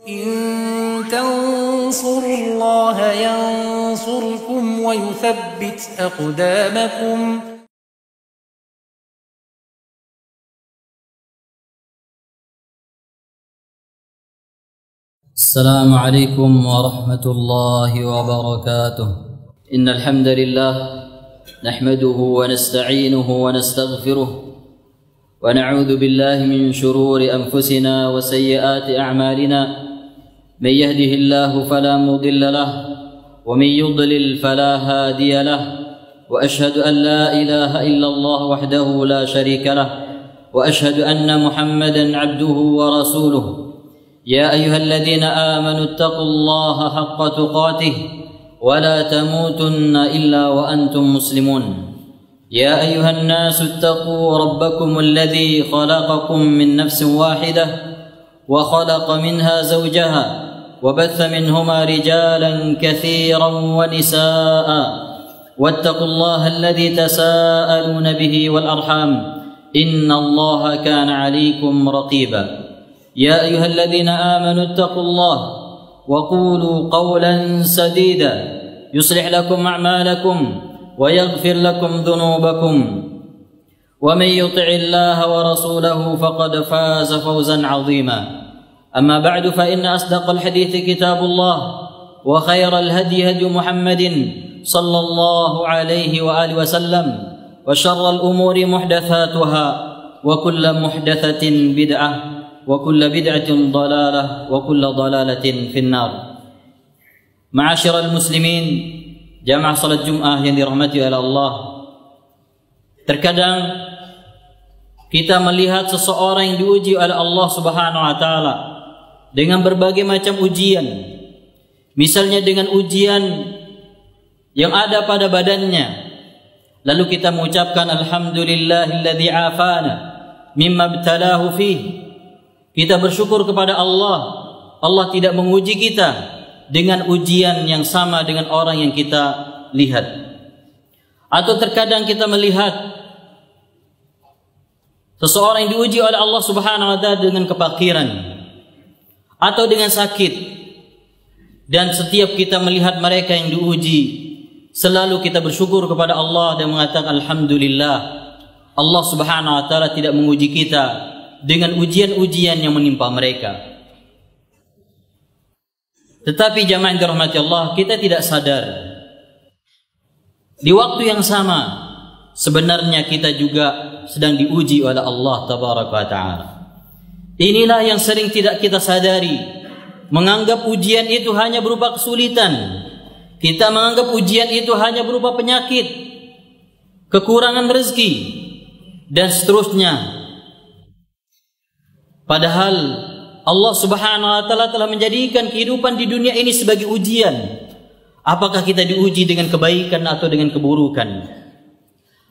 إن تنصروا الله ينصركم ويثبت أقدامكم. السلام عليكم ورحمة الله وبركاته. إن الحمد لله نحمده ونستعينه ونستغفره ونعوذ بالله من شرور أنفسنا وسيئات أعمالنا. من يهده الله فلا مضل له ومن يضلل فلا هادي له، وأشهد أن لا إله إلا الله وحده لا شريك له، وأشهد أن محمدا عبده ورسوله. يا أيها الذين آمنوا اتقوا الله حق تقاته ولا تموتن إلا وأنتم مسلمون. يا أيها الناس اتقوا ربكم الذي خلقكم من نفس واحدة وخلق منها زوجها وبث منهما رجالا كثيرا ونساء، واتقوا الله الذي تساءلون به والأرحام إن الله كان عليكم رقيبا. يا أيها الذين آمنوا اتقوا الله وقولوا قولا سديدا يصلح لكم أعمالكم ويغفر لكم ذنوبكم، ومن يطع الله ورسوله فقد فاز فوزا عظيما. أما بعد، فإن أصدق الحديث كتاب الله، وخير الهدي هدي محمد صلى الله عليه وآله وسلم، وشر الأمور محدثاتها، وكل محدثة بدعة، وكل بدعة ضلالة، وكل ضلالة في النار. معاشر المسlimin, jamaah salat Jumat yang dirahmati oleh Allah. Terkadang kita melihat seseorang yang diuji oleh Allah Subhanahu wa taala dengan berbagai macam ujian. Misalnya dengan ujian yang ada pada badannya, lalu kita mengucapkan alhamdulillahilladzi afana mimma ibtalahu fihi. Kita bersyukur kepada Allah, Allah tidak menguji kita dengan ujian yang sama dengan orang yang kita lihat. Atau terkadang kita melihat seseorang yang diuji oleh Allah Subhanahu wa taala dengan kefakiran atau dengan sakit, dan setiap kita melihat mereka yang diuji, selalu kita bersyukur kepada Allah dan mengatakan alhamdulillah, Allah Subhanahu wa taala tidak menguji kita dengan ujian-ujian yang menimpa mereka. Tetapi jamaah yang dirahmati Allah, kita tidak sadar di waktu yang sama sebenarnya kita juga sedang diuji oleh Allah Tabaraka wa Ta'ala. Inilah yang sering tidak kita sadari, menganggap ujian itu hanya berupa kesulitan. Kita menganggap ujian itu hanya berupa penyakit, kekurangan rezeki, dan seterusnya. Padahal Allah Subhanahu wa taala telah menjadikan kehidupan di dunia ini sebagai ujian. Apakah kita diuji dengan kebaikan atau dengan keburukan?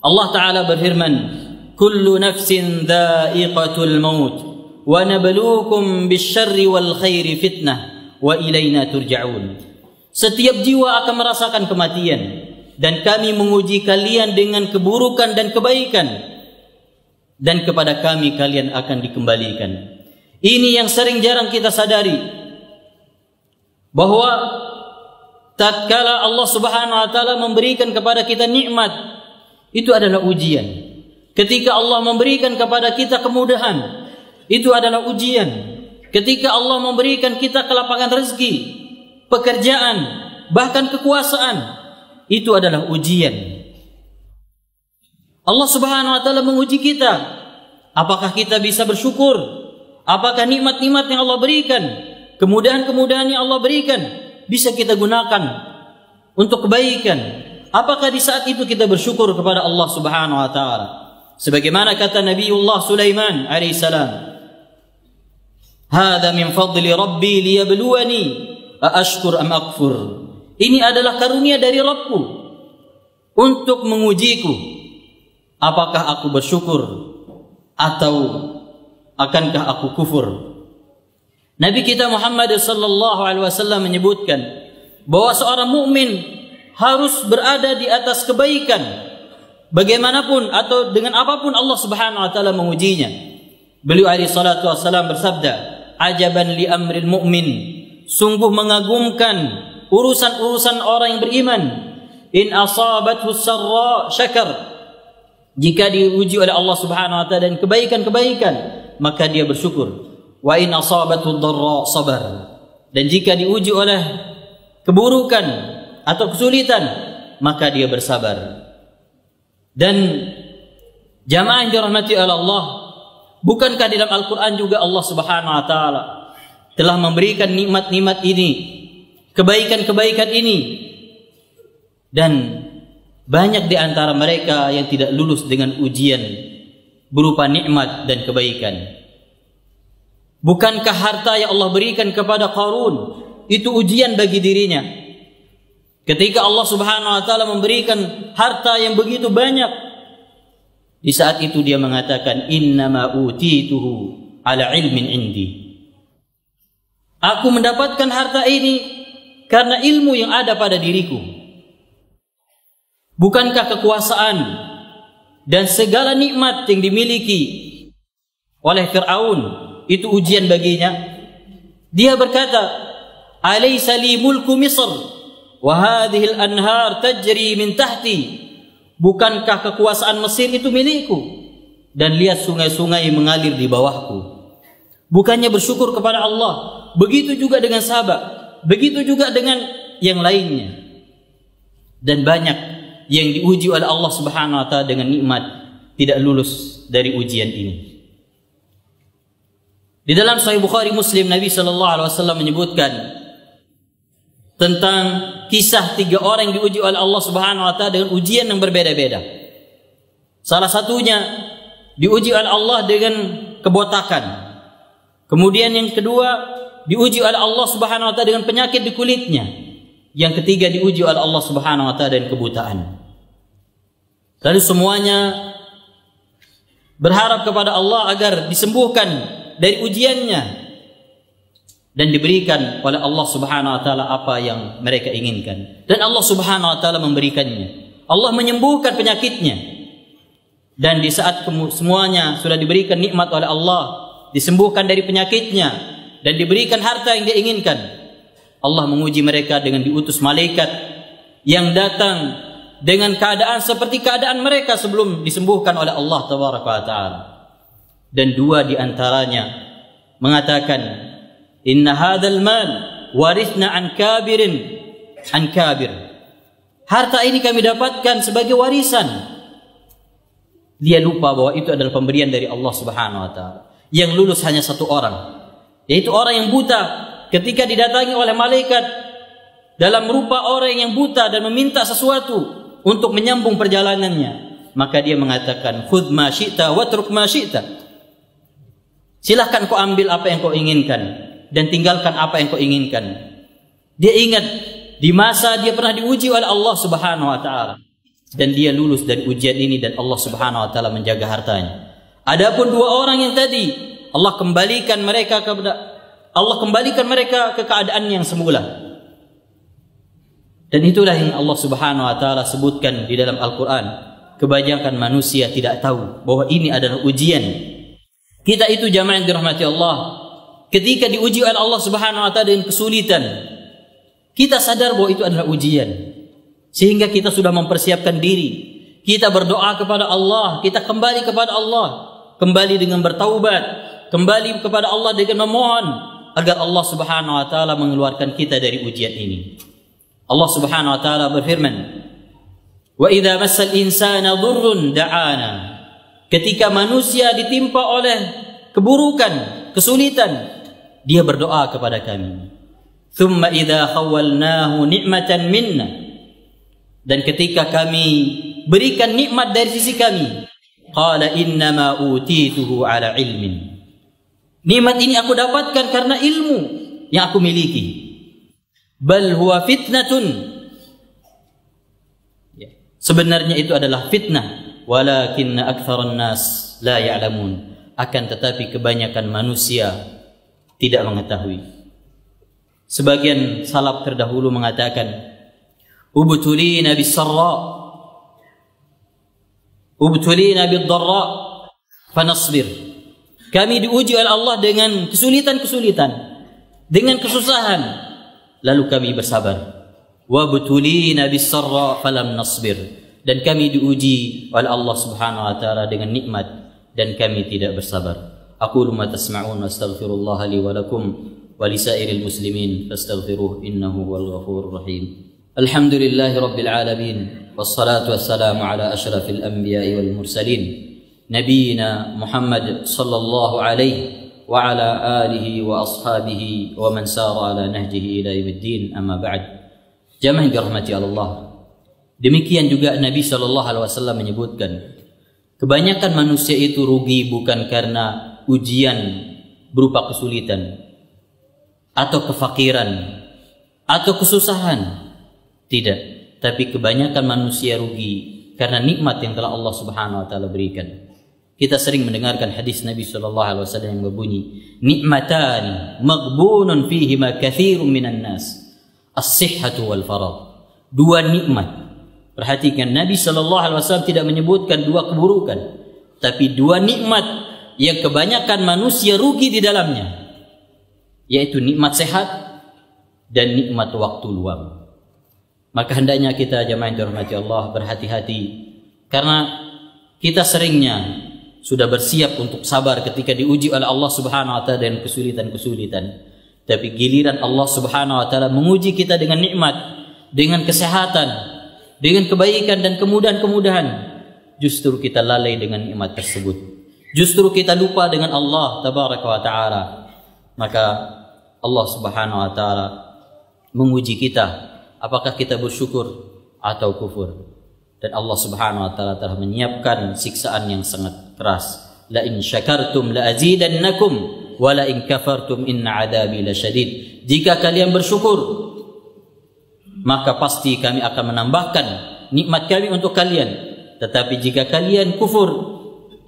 Allah taala berfirman, "Kullu nafsin dha'iqatul maut wa nabluukum bisyarri wal khairi fitnah wa ilaina turja'un." Setiap jiwa akan merasakan kematian, dan kami menguji kalian dengan keburukan dan kebaikan, dan kepada kami kalian akan dikembalikan. Ini yang sering jarang kita sadari, bahwa tatkala Allah Subhanahu wa taala memberikan kepada kita nikmat, itu adalah ujian. Ketika Allah memberikan kepada kita kemudahan, itu adalah ujian. Ketika Allah memberikan kita kelapangan rezeki, pekerjaan, bahkan kekuasaan, itu adalah ujian. Allah Subhanahu wa taala menguji kita. Apakah kita bisa bersyukur? Apakah nikmat-nikmat yang Allah berikan, kemudahan-kemudahan yang Allah berikan, bisa kita gunakan untuk kebaikan? Apakah di saat itu kita bersyukur kepada Allah Subhanahu wa taala? Sebagaimana kata Nabiullah Sulaiman alaihissalam, "Hadza min fadli rabbi liyabluwani aashkur am akfur." Ini adalah karunia dari Rabbku untuk mengujiku, apakah aku bersyukur atau akankah aku kufur? Nabi kita Muhammad sallallahu alaihi wasallam menyebutkan bahwa seorang mukmin harus berada di atas kebaikan bagaimanapun atau dengan apapun Allah Subhanahu wa taala mengujinya. Beliau alaihi salatu wasallam bersabda, ajaban li amril mu'min, sungguh mengagumkan urusan-urusan orang yang beriman. In asabathu sarra syakar, jika diuji oleh Allah Subhanahu wa taala dan kebaikan-kebaikan, maka dia bersyukur. Wa in asabathu dharra sabar, dan jika diuji oleh keburukan atau kesulitan, maka dia bersabar. Dan jamaah yang dirahmati oleh Allah, bukankah dalam Al-Quran juga Allah Subhanahu wa taala telah memberikan nikmat-nikmat ini, kebaikan-kebaikan ini, dan banyak di antara mereka yang tidak lulus dengan ujian berupa nikmat dan kebaikan. Bukankah harta yang Allah berikan kepada Qarun itu ujian bagi dirinya? Ketika Allah Subhanahu wa taala memberikan harta yang begitu banyak, di saat itu dia mengatakan, innama utituhu ala ilmin indi. Aku mendapatkan harta ini karena ilmu yang ada pada diriku. Bukankah kekuasaan dan segala nikmat yang dimiliki oleh Fir'aun itu ujian baginya? Dia berkata, alaysa li mulku Misr wa hadhihi al-anhar tajri min tahti. Bukankah kekuasaan Mesir itu milikku, dan lihat sungai-sungai mengalir di bawahku? Bukannya bersyukur kepada Allah? Begitu juga dengan sahabat, begitu juga dengan yang lainnya. Dan banyak yang diuji oleh Allah Subhanahu wa taala dengan nikmat tidak lulus dari ujian ini. Di dalam Sahih Bukhari Muslim, Nabi sallallahu alaihi wasallam menyebutkan tentang kisah 3 orang yang diuji oleh Allah Subhanahu wa taala dengan ujian yang berbeda-beda. Salah satunya diuji oleh Allah dengan kebotakan. Kemudian yang kedua diuji oleh Allah Subhanahu wa taala dengan penyakit di kulitnya. Yang ketiga diuji oleh Allah Subhanahu wa taala dengan kebutaan. Lalu semuanya berharap kepada Allah agar disembuhkan dari ujiannya dan diberikan oleh Allah Subhanahu wa taala apa yang mereka inginkan. Dan Allah Subhanahu wa taala memberikannya. Allah menyembuhkan penyakitnya. Dan di saat semuanya sudah diberikan nikmat oleh Allah, disembuhkan dari penyakitnya dan diberikan harta yang dia inginkan, Allah menguji mereka dengan diutus malaikat yang datang dengan keadaan seperti keadaan mereka sebelum disembuhkan oleh Allah Tabaraka wa taala. Dan 2 di antaranya mengatakan, inna hadzal mal warithna an kabirin an kabir. Harta ini kami dapatkan sebagai warisan. Dia lupa bahwa itu adalah pemberian dari Allah Subhanahu wa taala. Yang lulus hanya 1 orang, yaitu orang yang buta. Ketika didatangi oleh malaikat dalam rupa orang yang buta dan meminta sesuatu untuk menyambung perjalanannya, maka dia mengatakan, khudh ma syi'ta watruk ma syi'ta. Silahkan kau ambil apa yang kau inginkan dan tinggalkan apa yang kau inginkan. Dia ingat di masa dia pernah diuji oleh Allah Subhanahu wa taala, dan dia lulus dari ujian ini dan Allah Subhanahu wa taala menjaga hartanya. Adapun 2 orang yang tadi, Allah kembalikan mereka ke keadaan yang semula. Dan itulah yang Allah Subhanahu wa taala sebutkan di dalam Al-Qur'an. Kebanyakan manusia tidak tahu bahwa ini adalah ujian. Kita itu jamaah yang dirahmati Allah, ketika diuji oleh Allah Subhanahu wa taala dengan kesulitan, kita sadar bahwa itu adalah ujian. Sehingga kita sudah mempersiapkan diri. Kita berdoa kepada Allah, kita kembali kepada Allah, kembali dengan bertaubat, kembali kepada Allah dengan memohon agar Allah Subhanahu wa taala mengeluarkan kita dari ujian ini. Allah Subhanahu wa taala berfirman, "Wa idza massal insana dhurrun da'ana." Ketika manusia ditimpa oleh keburukan, kesulitan, dia berdoa kepada kami. "Tsumma idza khawwalnahu ni'matan minna." Dan ketika kami berikan nikmat dari sisi kami, qala innama utituhu ala ilmin. Nikmat ini aku dapatkan karena ilmu yang aku miliki. Bal huwa fitnatun. Sebenarnya itu adalah fitnah, walakinna aktsaran nas la ya'lamun. Akan tetapi kebanyakan manusia tidak mengetahui. Sebagian salaf terdahulu mengatakan, ubtulina bis-sarra ubtulina bid-dharra fanasbir Kami diuji oleh Allah dengan kesulitan-kesulitan, dengan kesusahan, lalu kami bersabar. Wa butulina bis-sarra falam nasbir. Dan kami diuji oleh Allah Subhanahu wa taala dengan nikmat dan kami tidak bersabar. Aqulu ma tasma'un wa astaghfirullah li wa lakum wa lisairil muslimin fastaghfiruh innahu huwal ghafurur rahim. Alhamdulillahi rabbil alamin wassalatu wassalamu ala asyrafil anbiya'i wal mursalin nabiyina Muhammad sallallahu alaihi wa ala alihi wa ashabihi wa man sara ala nahjihi ila yaumiddin, amma ba'd. Jamaah dirahmati Allah. Demikian juga Nabi SAW menyebutkan, kebanyakan manusia itu rugi bukan karena ujian berupa kesulitan atau kefakiran atau kesusahan, tidak, tapi kebanyakan manusia rugi karena nikmat yang telah Allah Subhanahu wa taala berikan. Kita sering mendengarkan hadis Nabi SAW yang berbunyi, nikmatani maghbunun fihima katsirun minan nas, as-sihhatu wal faragh. Dua nikmat. Perhatikan, Nabi SAW tidak menyebutkan dua keburukan, tapi dua nikmat yang kebanyakan manusia rugi di dalamnya, yaitu nikmat sehat dan nikmat waktu luang. Maka hendaknya kita jamaah yang dirahmati Allah berhati-hati, karena kita seringnya sudah bersiap untuk sabar ketika diuji oleh Allah Subhanahu wa taala dengan kesulitan-kesulitan. Tapi giliran Allah Subhanahu wa taala menguji kita dengan nikmat, dengan kesehatan, dengan kebaikan dan kemudahan-kemudahan, justru kita lalai dengan nikmat tersebut. Justru kita lupa dengan Allah tabaraka wa taala. Maka Allah Subhanahu wa taala menguji kita, apakah kita bersyukur atau kufur. Dan Allah Subhanahu wa taala telah menyiapkan siksaan yang sangat keras. La in syakartum la azidannakum wa la in kafartum inna adabi lasyadid. Jika kalian bersyukur, maka pasti kami akan menambahkan nikmat kami untuk kalian. Tetapi jika kalian kufur,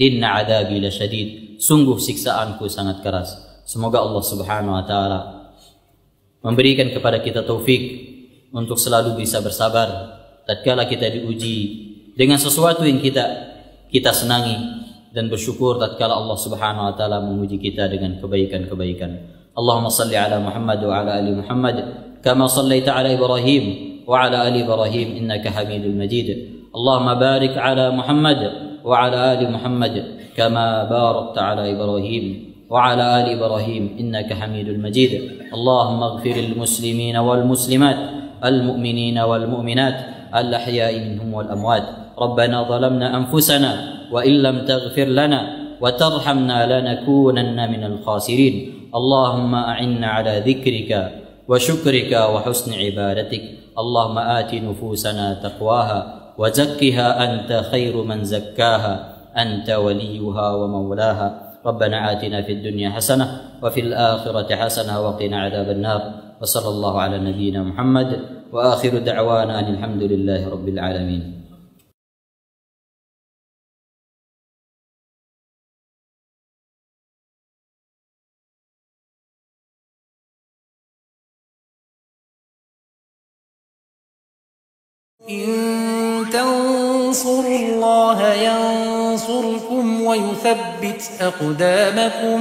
inna adabi lasyadid, sungguh siksaanku sangat keras. Semoga Allah Subhanahu wa taala memberikan kepada kita taufik untuk selalu bisa bersabar tatkala kita diuji dengan sesuatu yang kita senangi, dan bersyukur tatkala Allah Subhanahu wa taala menguji kita dengan kebaikan-kebaikan. Allahumma salli ala Muhammad wa ala ali Muhammad كما صليت على إبراهيم وعلى آل إبراهيم إنك حميد مجيد. اللهم بارك على محمد وعلى آل محمد كما باركت على إبراهيم وعلى آل إبراهيم إنك حميد مجيد. اللهم اغفر المسلمين والمسلمات المؤمنين والمؤمنات الأحياء منهم والأموات. ربنا ظلمنا أنفسنا وإن لم تغفر لنا وترحمنا لنكونن من الخاسرين. اللهم أعنا على ذكرك وشكرك وحسن عبادتك. اللهم آت نفوسنا تقواها وزكها أنت خير من زكاها أنت وليها ومولاها. ربنا آتنا في الدنيا حسنة وفي الآخرة حسنة وقنا عذاب النار. وصلى الله على نبينا محمد وآخر دعوانا أن الحمد لله رب العالمين. إن تنصروا الله ينصركم ويثبت أقدامكم